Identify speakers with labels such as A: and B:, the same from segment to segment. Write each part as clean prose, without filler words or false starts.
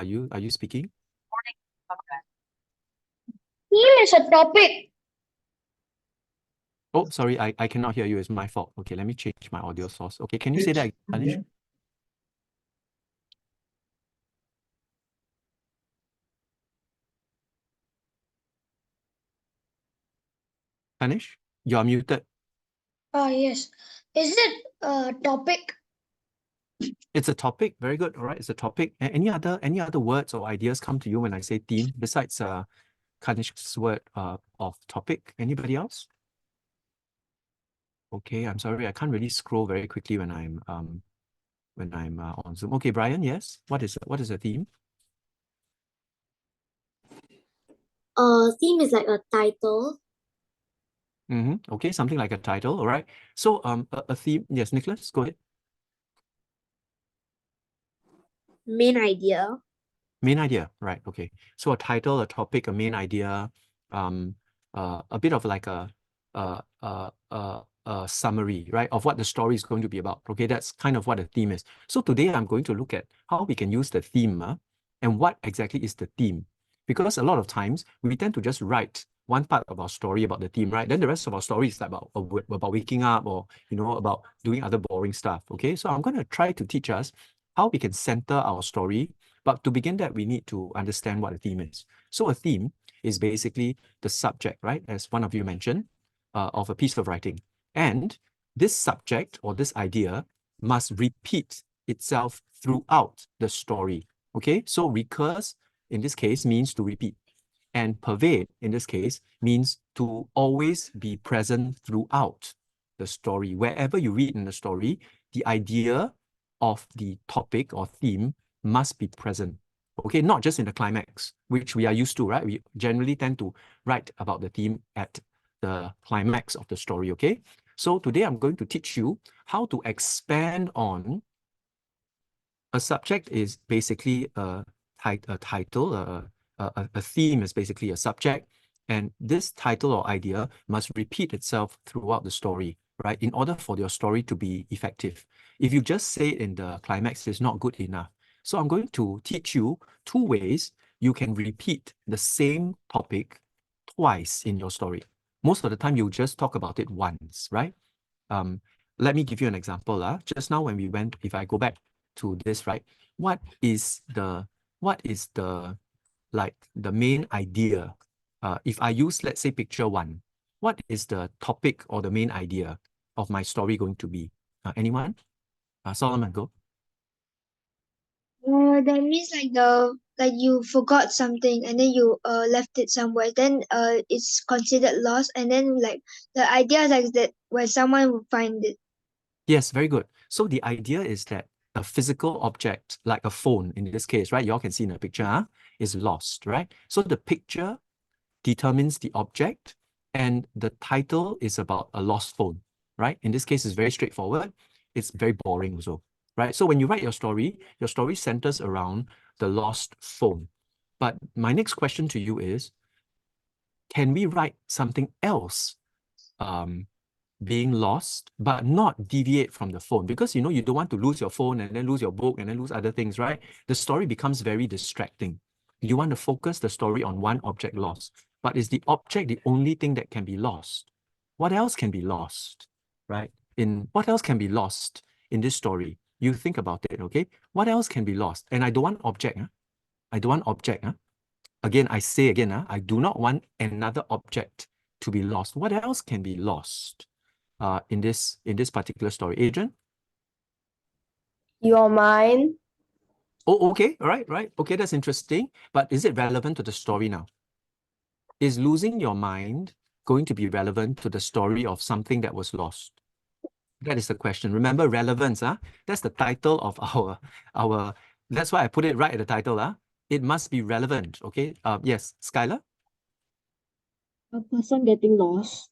A: you speaking?
B: Theme is a topic.
A: Oh, sorry, I cannot hear you. It's my fault. Okay, let me change my audio source. Okay, can you say that, Anish? Anish, you're muted.
B: Yes. Is it a topic?
A: It's a topic. Very good. All right, it's a topic. Any other words or ideas come to you when I say theme besides Kanish's word of topic? Anybody else? Okay, I'm sorry, I can't really scroll very quickly when I'm on Zoom. Okay, Brian, yes. What is the theme?
C: Theme is like a title.
A: Okay, something like a title. All right. So a theme. Yes, Nicholas, go ahead.
C: Main idea.
A: Main idea, right? Okay. So a title, a topic, a main idea, a bit of like a summary, right, of what the story is going to be about. Okay, that's kind of what a theme is. So today I'm going to look at how we can use the theme and what exactly is the theme. Because a lot of times we tend to just write one part of our story about the theme, right? Then the rest of our story is like about waking up or about doing other boring stuff. Okay, so I'm going to try to teach us how we can center our story. But to begin that, we need to understand what a theme is. So a theme is basically the subject, right? As one of you mentioned, of a piece of writing. And this subject or this idea must repeat itself throughout the story. Okay, so recurse in this case means to repeat. And pervade in this case means to always be present throughout the story. Wherever you read in the story, the idea of the topic or theme must be present. Okay, not just in the climax, which we are used to, right? We generally tend to write about the theme at the climax of the story, okay? So today I'm going to teach you how to expand on a subject is basically a title, a theme is basically a subject, and this title or idea must repeat itself throughout the story, right? In order for your story to be effective. If you just say it in the climax, it's not good enough. So I'm going to teach you two ways you can repeat the same topic twice in your story. Most of the time, you just talk about it once, right? Let me give you an example. Just now when we went, if I go back to this, right? What is the like the main idea? If I use, let's say, picture one, what is the topic or the main idea of my story going to be? Anyone? Solomon, go.
B: That means like you forgot something and then you left it somewhere. Then it's considered lost. And then like the idea is like that where someone will find it.
A: Yes, very good. So the idea is that a physical object, like a phone in this case, right? You all can see in the picture, is lost, right? So the picture determines the object, and the title is about a lost phone, right? In this case, it's very straightforward. It's very boring also, right? So when you write your story centers around the lost phone. But my next question to you is, can we write something else being lost, but not deviate from the phone? Because you don't want to lose your phone and then lose your book and then lose other things, right? The story becomes very distracting. You want to focus the story on one object lost. But is the object the only thing that can be lost? What else can be lost, right? What else can be lost in this story? You think about it, okay? What else can be lost? And I don't want object. I don't want object. Again, I say again, I do not want another object to be lost. What else can be lost in this particular story? Adrian?
C: Your mind.
A: Oh, okay. All right, right. Okay, that's interesting. But is it relevant to the story now? Is losing your mind going to be relevant to the story of something that was lost? That is the question. Remember relevance, that's the title of our that's why I put it right at the title, It must be relevant. Okay. Yes, Skylar?
C: A person getting lost.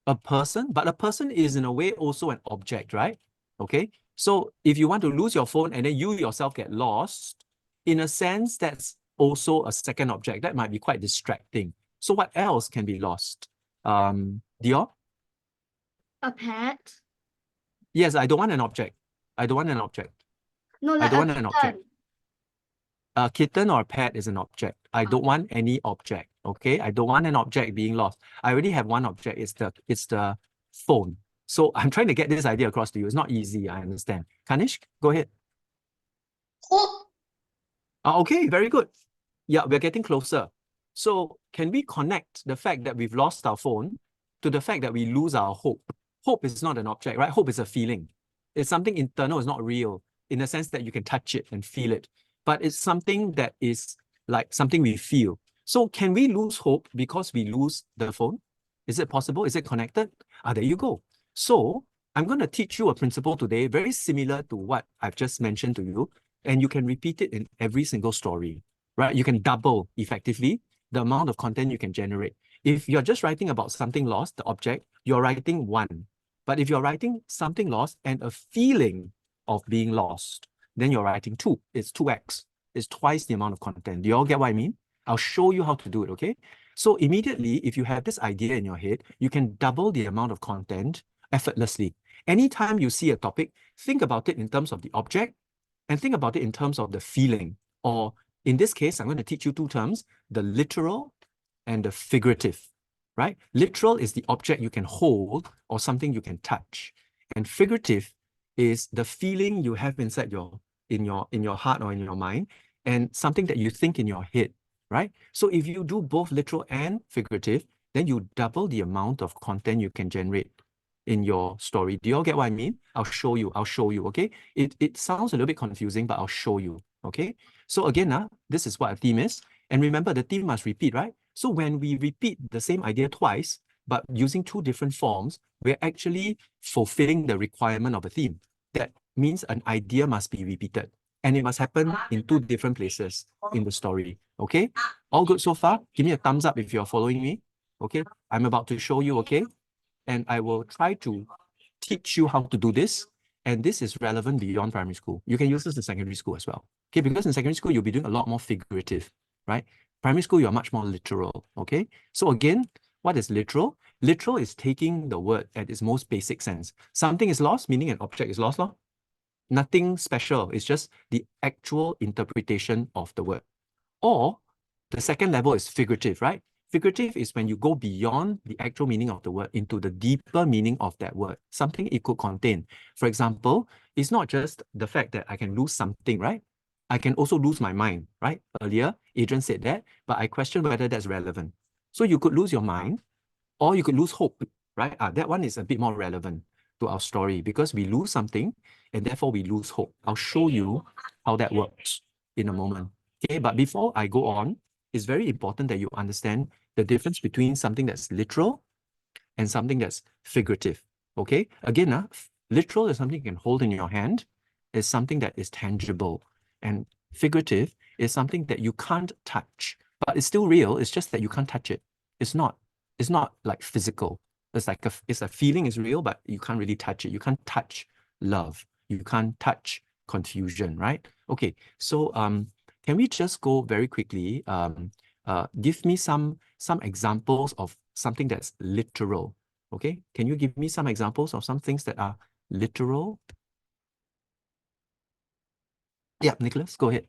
A: A person, but a person is in a way also an object, right? Okay. So if you want to lose your phone and then you yourself get lost, in a sense, that's also a second object. That might be quite distracting. So what else can be lost? Dior?
B: A pet?
A: Yes, I don't want an object. I don't want an object.
B: No,
A: I
B: like
A: don't
B: a
A: want an object.
B: kitten.
A: A kitten or a pet is an object. I don't want any object. Okay, I don't want an object being lost. I already have one object. It's the phone. So I'm trying to get this idea across to you. It's not easy. I understand. Kanish, go ahead.
C: Hope.
A: Okay, very good. Yeah, we're getting closer. So can we connect the fact that we've lost our phone to the fact that we lose our hope? Hope is not an object, right? Hope is a feeling. It's something internal, it's not real, in the sense that you can touch it and feel it. But it's something that is like something we feel. So can we lose hope because we lose the phone? Is it possible? Is it connected? There you go. So I'm going to teach you a principle today, very similar to what I've just mentioned to you, and you can repeat it in every single story, right? You can double effectively the amount of content you can generate. If you're just writing about something lost, the object, you're writing one. But if you're writing something lost and a feeling of being lost, then you're writing two. It's 2x. It's twice the amount of content. Do you all get what I mean? I'll show you how to do it, okay? So immediately, if you have this idea in your head, you can double the amount of content effortlessly. Anytime you see a topic, think about it in terms of the object and think about it in terms of the feeling. Or in this case, I'm going to teach you two terms, the literal and the figurative, right? Literal is the object you can hold or something you can touch. And figurative is the feeling you have inside in your heart or in your mind, and something that you think in your head, right? So if you do both literal and figurative, then you double the amount of content you can generate in your story. Do you all get what I mean? I'll show you, okay? It sounds a little bit confusing, but I'll show you, okay? So again, this is what a theme is. And remember, the theme must repeat, right? So when we repeat the same idea twice, but using two different forms, we're actually fulfilling the requirement of a theme. That means an idea must be repeated. And it must happen in two different places in the story, okay? All good so far? Give me a thumbs up if you're following me, okay? I'm about to show you, okay? And I will try to teach you how to do this. And this is relevant beyond primary school. You can use this in secondary school as well. Okay, because in secondary school, you'll be doing a lot more figurative, right? Primary school, you're much more literal, okay? So again, what is literal? Literal is taking the word at its most basic sense. Something is lost, meaning an object is lost. Nothing special. It's just the actual interpretation of the word. Or the second level is figurative, right? Figurative is when you go beyond the actual meaning of the word into the deeper meaning of that word, something it could contain. For example, it's not just the fact that I can lose something, right? I can also lose my mind, right? Earlier, Adrian said that, but I question whether that's relevant. So you could lose your mind, or you could lose hope, right? That one is a bit more relevant to our story because we lose something and therefore we lose hope. I'll show you how that works in a moment. Okay, but before I go on, it's very important that you understand the difference between something that's literal and something that's figurative. Okay, again, literal is something you can hold in your hand, is something that is tangible, and figurative is something that you can't touch, but it's still real. It's just that you can't touch it. It's not like physical. It's like it's a feeling is real, but you can't really touch it. You can't touch love. You can't touch confusion, right? Okay, so can we just go very quickly? Give me some examples of something that's literal. Okay, can you give me some examples of some things that are literal? Yeah, Nicholas, go ahead.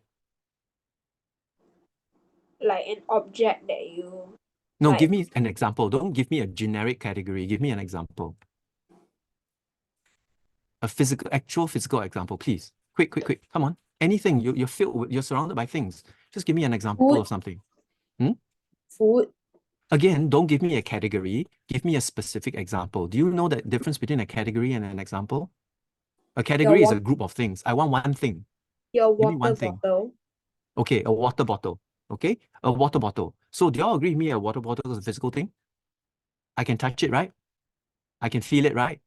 C: Like an object that you
A: No,
C: like.
A: give me an example. Don't give me a generic category. Give me an example. A actual physical example, please. Quick. Come on. Anything. You're filled with, you're surrounded by things. Just give me an example
C: Food.
A: of something.
C: Food.
A: Again, don't give me a category. Give me a specific example. Do you know the difference between a category and an example? A category is a group of things. I want one thing.
C: Your
A: Give me
C: water
A: one thing.
C: bottle.
A: Okay, a water bottle. Okay, a water bottle. So do you all agree with me a water bottle is a physical thing? I can touch it, right? I can feel it, right?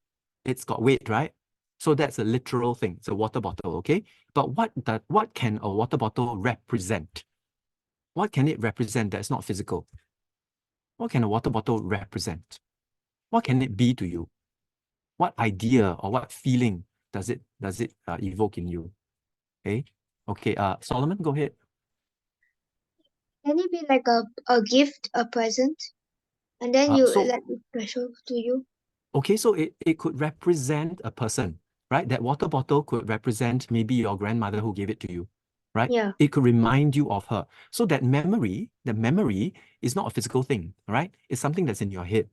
A: It's got weight, right? So that's a literal thing. It's a water bottle, okay? But what can a water bottle represent? What can it represent that's not physical? What can a water bottle represent? What can it be to you? What idea or what feeling does it evoke in you? Okay, Solomon, go ahead.
B: Can it be like a gift, a present, and then you
A: So
B: like it's special to you?
A: okay, so it could represent a person, right? That water bottle could represent maybe your grandmother who gave it to you. right?
B: Yeah.
A: It could remind you of her. So that memory, the memory is not a physical thing, right? It's something that's in your head.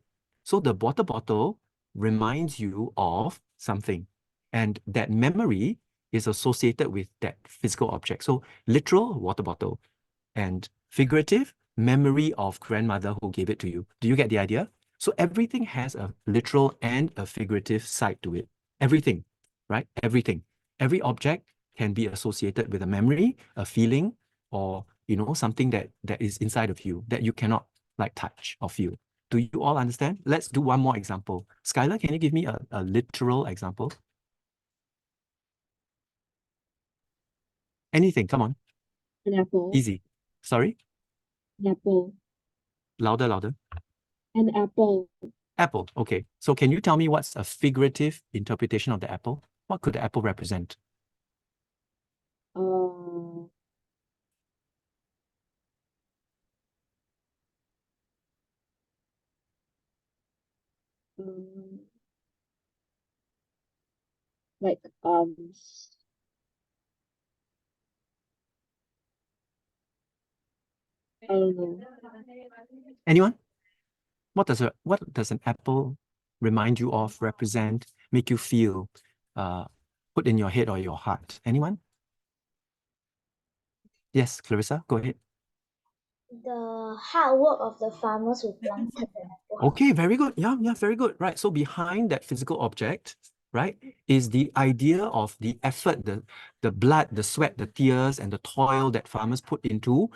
A: So the water bottle reminds you of something. And that memory is associated with that physical object. So literal, water bottle, and figurative, memory of grandmother who gave it to you. Do you get the idea? So everything has a literal and a figurative side to it. Everything, right? Everything. Every object can be associated with a memory, a feeling, or something that is inside of you that you cannot like touch or feel. Do you all understand? Let's do one more example. Skylar, can you give me a literal example? Anything, come on.
C: An apple.
A: Easy. Sorry?
C: An apple.
A: Louder, louder.
C: An apple.
A: Apple. Okay. So can you tell me what's a figurative interpretation of the apple? What could the apple represent?
C: Uh, um, like I don't know.
A: Anyone? What does an apple remind you of, represent, make you feel, put in your head or your heart? Anyone? Yes, Clarissa, go ahead.
D: The hard work of the farmers who planted the apple.
A: Okay, very good. Yeah, very good. Right. So behind that physical object, right, is the idea of the effort, the blood, the sweat, the tears, and the toil that farmers put into,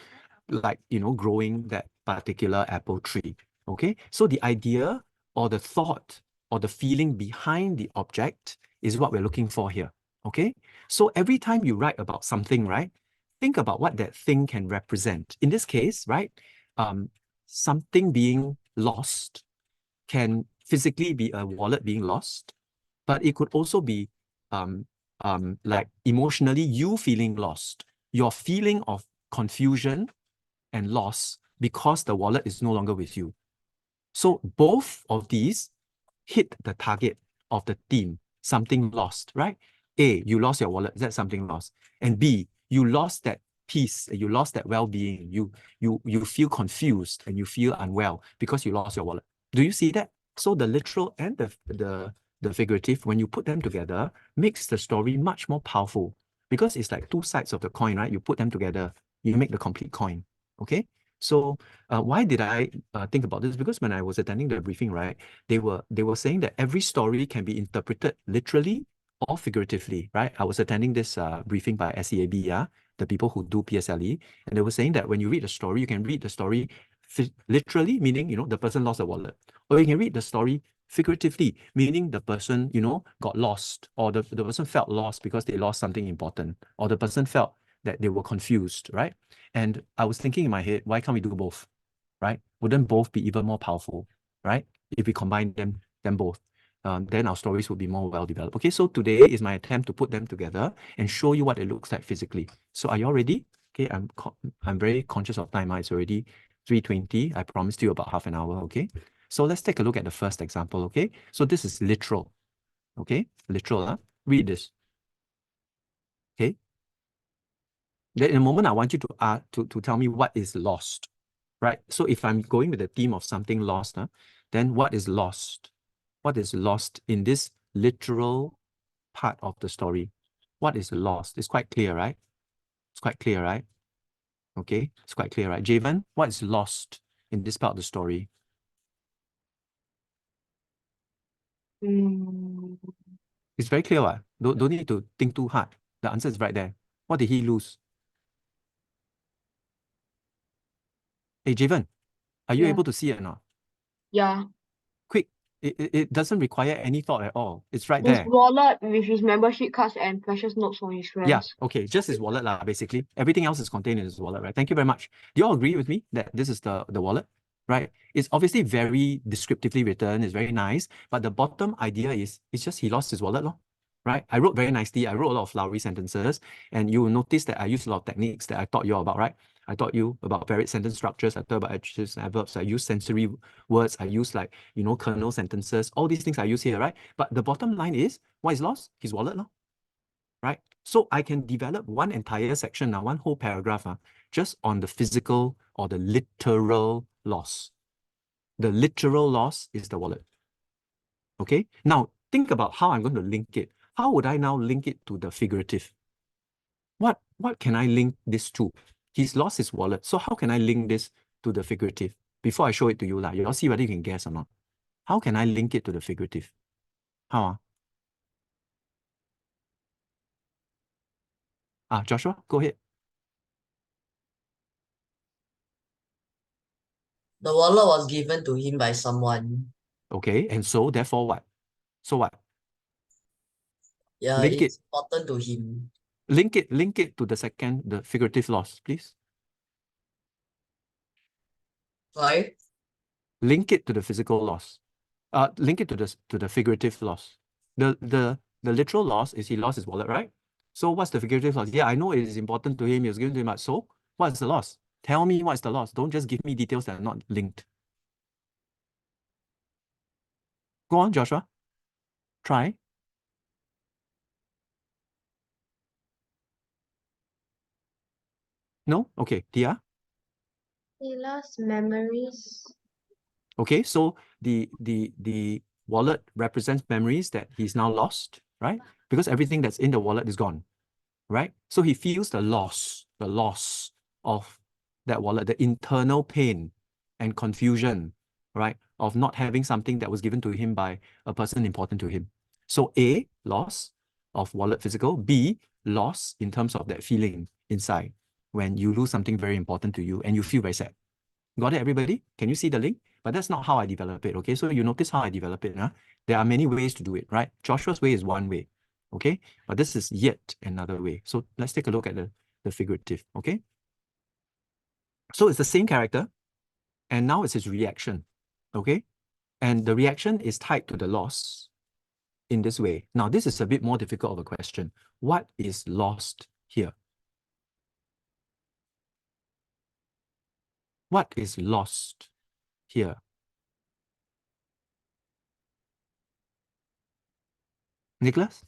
A: like, growing that particular apple tree. Okay. So the idea or the thought or the feeling behind the object is what we're looking for here. Okay. So every time you write about something, right, think about what that thing can represent. In this case, right, something being lost can physically be a wallet being lost, but it could also be like emotionally you feeling lost, your feeling of confusion and loss because the wallet is no longer with you. So both of these hit the target of the theme, something lost, right? A, you lost your wallet, that's something lost. And B, you lost that peace, you lost that well-being, you feel confused and you feel unwell because you lost your wallet. Do you see that? So the literal and the figurative, when you put them together, makes the story much more powerful because it's like two sides of the coin, right? You put them together, you make the complete coin. Okay. So why did I think about this? Because when I was attending the briefing, right, they were saying that every story can be interpreted literally or figuratively, right? I was attending this briefing by SEAB, yeah, the people who do PSLE, and they were saying that when you read a story, you can read the story literally, meaning, the person lost a wallet, or you can read the story figuratively, meaning the person, got lost, or the person felt lost because they lost something important, or the person felt that they were confused, right? And I was thinking in my head, why can't we do both, right? Wouldn't both be even more powerful, right? If we combine them both, then our stories would be more well developed. Okay, so today is my attempt to put them together and show you what it looks like physically. So are you all ready? Okay, I'm very conscious of time. It's already 3:20. I promised you about half an hour. Okay, so let's take a look at the first example. Okay, so this is literal. Okay, literal. Read this. Okay. Then in a moment, I want you to tell me what is lost, right? So if I'm going with the theme of something lost, then what is lost? What is lost in this literal part of the story? What is lost? It's quite clear, right? It's quite clear, right? Okay, it's quite clear, right? Javen, what is lost in this part of the story? It's very clear, what? Don't need to think too hard. The answer is right there. What did he lose? Hey, Javen, are you
C: Yeah.
A: able to see it or not?
C: Yeah.
A: Quick, it doesn't require any thought at all. It's right
C: His
A: there.
C: wallet with his membership cards and precious notes from his friends.
A: Yeah, okay, just his wallet lah, basically. Everything else is contained in his wallet, right? Thank you very much. Do you all agree with me that this is the wallet, right? It's obviously very descriptively written, it's very nice, but the bottom idea is, it's just he lost his wallet, right? I wrote very nicely, I wrote a lot of flowery sentences, and you will notice that I used a lot of techniques that I taught you all about, right? I taught you about varied sentence structures, I taught about adjectives and adverbs, I use sensory words, I use like, kernel sentences, all these things I use here, right? But the bottom line is, what is lost? His wallet, right? So I can develop one entire section now, one whole paragraph, just on the physical or the literal loss. The literal loss is the wallet. Okay, now think about how I'm going to link it. How would I now link it to the figurative? What can I link this to? He's lost his wallet. So how can I link this to the figurative? Before I show it to you, you'll see whether you can guess or not. How can I link it to the figurative? How? Joshua, go ahead.
E: The wallet was given to him by someone.
A: Okay, and so therefore what? So what?
E: Yeah,
A: Link
E: it's important to him.
A: Link it to the figurative loss, please.
E: Sorry?
A: Link it to the physical loss. Link it to the figurative loss. The literal loss is he lost his wallet, right? So what's the figurative loss? Yeah, I know it is important to him. He was given to him. So what's the loss? Tell me what's the loss. Don't just give me details that are not linked. Go on, Joshua. Try. No? Okay, Tia?
C: He lost memories.
A: Okay, so the wallet represents memories that he's now lost, right? Because everything that's in the wallet is gone, right? So he feels the loss of that wallet, the internal pain and confusion, right? Of not having something that was given to him by a person important to him. So A, loss of wallet physical. B, loss in terms of that feeling inside when you lose something very important to you and you feel very sad. Got it, everybody? Can you see the link? But that's not how I develop it, okay? So you notice how I develop it, huh? There are many ways to do it, right? Joshua's way is one way, okay? But this is yet another way. So let's take a look at the figurative, okay? So it's the same character, and now it's his reaction, okay? And the reaction is tied to the loss in this way. Now, this is a bit more difficult of a question. What is lost here? What is lost here? Nicholas?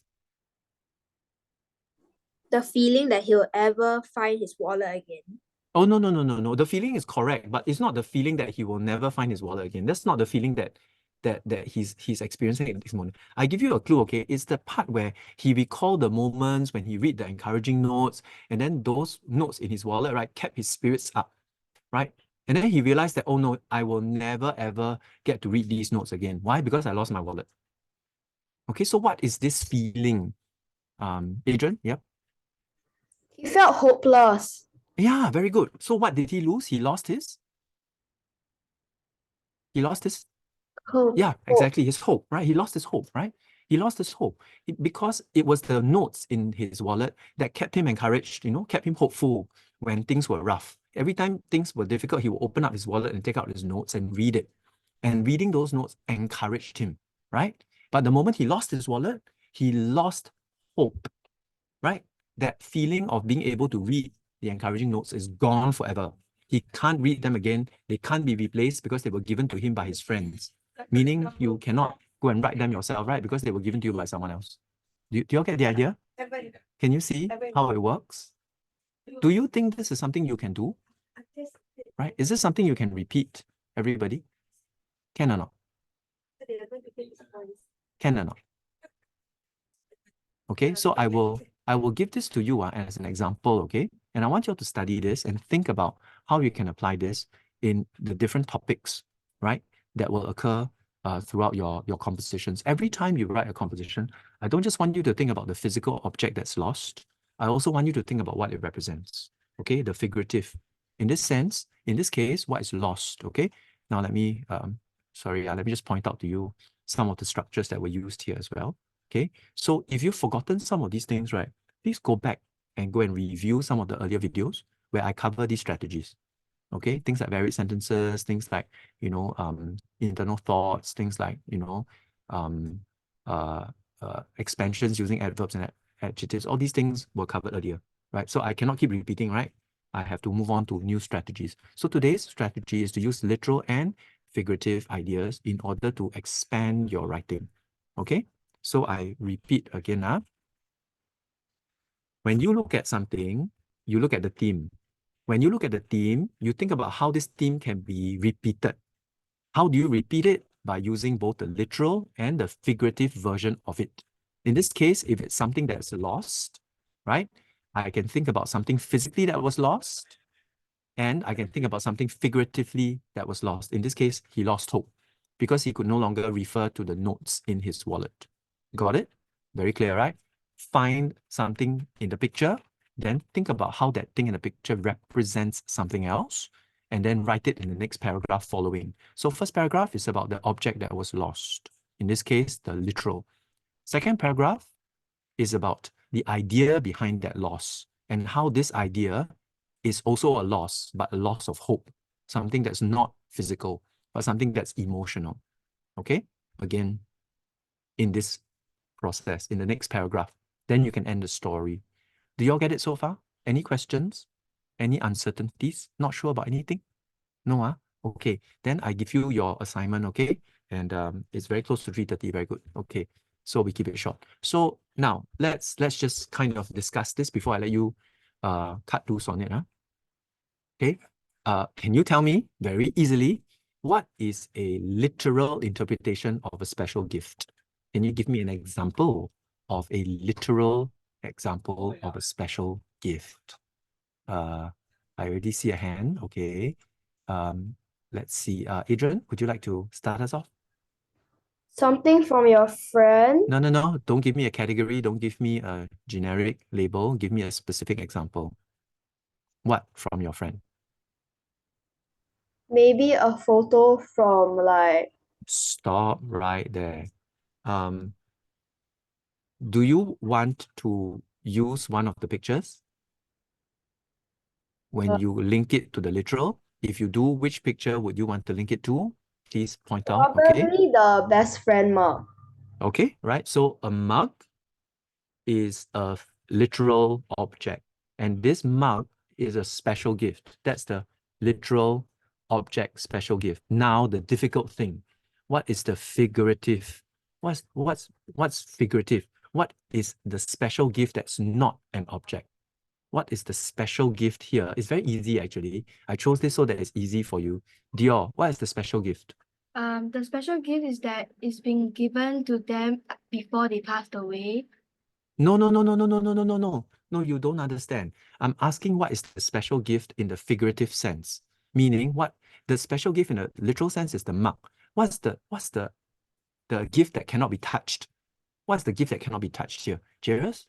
F: The feeling that he'll ever find his wallet again.
A: Oh, no. The feeling is correct, but it's not the feeling that he will never find his wallet again. That's not the feeling that he's experiencing at this moment. I give you a clue, okay? It's the part where he recalled the moments when he read the encouraging notes, and then those notes in his wallet, right, kept his spirits up, right? And then he realized that, oh no, I will never ever get to read these notes again. Why? Because I lost my wallet. Okay, so what is this feeling? Adrian, yep.
F: He felt hopeless.
A: Yeah, very good. So what did he lose? He lost his
F: Hope.
A: yeah, exactly. His hope, right? He lost his hope, right? He lost his hope because it was the notes in his wallet that kept him encouraged, kept him hopeful when things were rough. Every time things were difficult, he would open up his wallet and take out his notes and read it. And reading those notes encouraged him, right? But the moment he lost his wallet, he lost hope, right? That feeling of being able to read the encouraging notes is gone forever. He can't read them again. They can't be replaced because they were given to him by his friends. Meaning you cannot go and write them yourself, right? Because they were given to you by someone else. Do you all get the idea? Can you see how it works? Do you think this is something you can do? Right? Is this something you can repeat, everybody? Can or not? Can or not? Okay, so I will give this to you as an example, okay? And I want you all to study this and think about how you can apply this in the different topics, right? That will occur throughout your compositions. Every time you write a composition, I don't just want you to think about the physical object that's lost. I also want you to think about what it represents, okay? The figurative. In this sense, in this case, what is lost, okay? Now let me, let me just point out to you some of the structures that were used here as well. Okay, so if you've forgotten some of these things, right, please go back and go and review some of the earlier videos where I cover these strategies. Okay, things like varied sentences, things like, internal thoughts, things like, expansions using adverbs and adjectives. All these things were covered earlier, right? So I cannot keep repeating, right? I have to move on to new strategies. So today's strategy is to use literal and figurative ideas in order to expand your writing. Okay? So I repeat again. When you look at something, you look at the theme. When you look at the theme, you think about how this theme can be repeated. How do you repeat it? By using both the literal and the figurative version of it. In this case, if it's something that's lost, right? I can think about something physically that was lost, and I can think about something figuratively that was lost. In this case, he lost hope because he could no longer refer to the notes in his wallet. Got it? Very clear, right? Find something in the picture, then think about how that thing in the picture represents something else, and then write it in the next paragraph following. So first paragraph is about the object that was lost. In this case, the literal. Second paragraph is about the idea behind that loss and how this idea is also a loss, but a loss of hope, something that's not physical, but something that's emotional. Okay? Again, in this process, in the next paragraph, then you can end the story. Do you all get it so far? Any questions? Any uncertainties? Not sure about anything? No, ah? Okay, then I give you your assignment, okay? And it's very close to 3:30, very good. Okay, so we keep it short. So now let's just kind of discuss this before I let you cut loose on it. Huh? Okay, can you tell me very easily what is a literal interpretation of a special gift? Can you give me an example of a literal example of a special gift? I already see a hand. Okay. Let's see. Adrian, would you like to start us off?
F: Something from your friend.
A: No. Don't give me a category. Don't give me a generic label. Give me a specific example. What from your friend?
F: Maybe a photo from like
A: Stop right there. Do you want to use one of the pictures when you link it to the literal? If you do, which picture would you want to link it to? Please point out. Okay.
F: probably the best friend mug.
A: Okay, right. So a mug is a literal object, and this mug is a special gift. That's the literal object special gift. Now the difficult thing, what is the figurative? What's figurative? What is the special gift that's not an object? What is the special gift here? It's very easy actually. I chose this so that it's easy for you. Dior, what is the special gift?
G: The special gift is that it's been given to them before they passed away.
A: No. No, you don't understand. I'm asking what is the special gift in the figurative sense. Meaning what the special gift in the literal sense is the mug. What's the gift that cannot be touched? What's the gift that cannot be touched here? Jairus?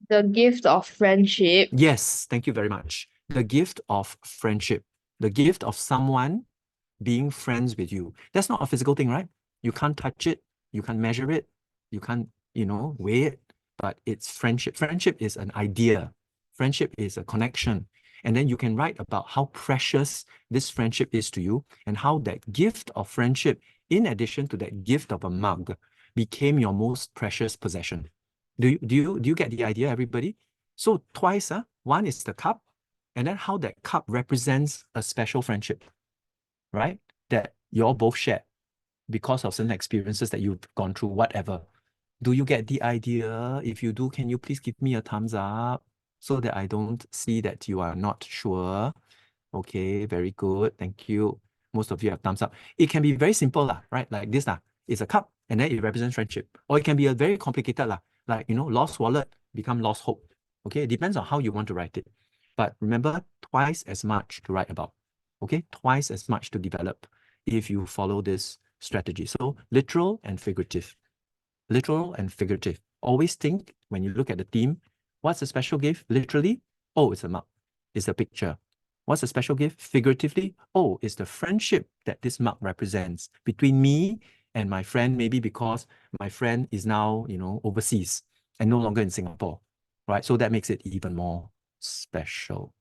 C: The gift of friendship.
A: Yes, thank you very much. The gift of friendship. The gift of someone being friends with you. That's not a physical thing, right? You can't touch it. You can't measure it. You can't, weigh it. But it's friendship. Friendship is an idea. Friendship is a connection. And then you can write about how precious this friendship is to you and how that gift of friendship, in addition to that gift of a mug, became your most precious possession. Do you get the idea, everybody? So twice, one is the cup, and then how that cup represents a special friendship, right? That you all both shared because of certain experiences that you've gone through, whatever. Do you get the idea? If you do, can you please give me a thumbs up so that I don't see that you are not sure? Okay, very good. Thank you. Most of you have thumbs up. It can be very simple, right? Like this, it's a cup and then it represents friendship. Or it can be a very complicated, like, lost wallet become lost hope. Okay, it depends on how you want to write it. But remember, twice as much to write about. Okay, twice as much to develop if you follow this strategy. So literal and figurative. Literal and figurative. Always think when you look at the theme, what's a special gift? Literally, oh, it's a mug. It's a picture. What's a special gift? Figuratively, oh, it's the friendship that this mug represents between me and my friend, maybe because my friend is now, overseas and no longer in Singapore, right? So that makes it even more special.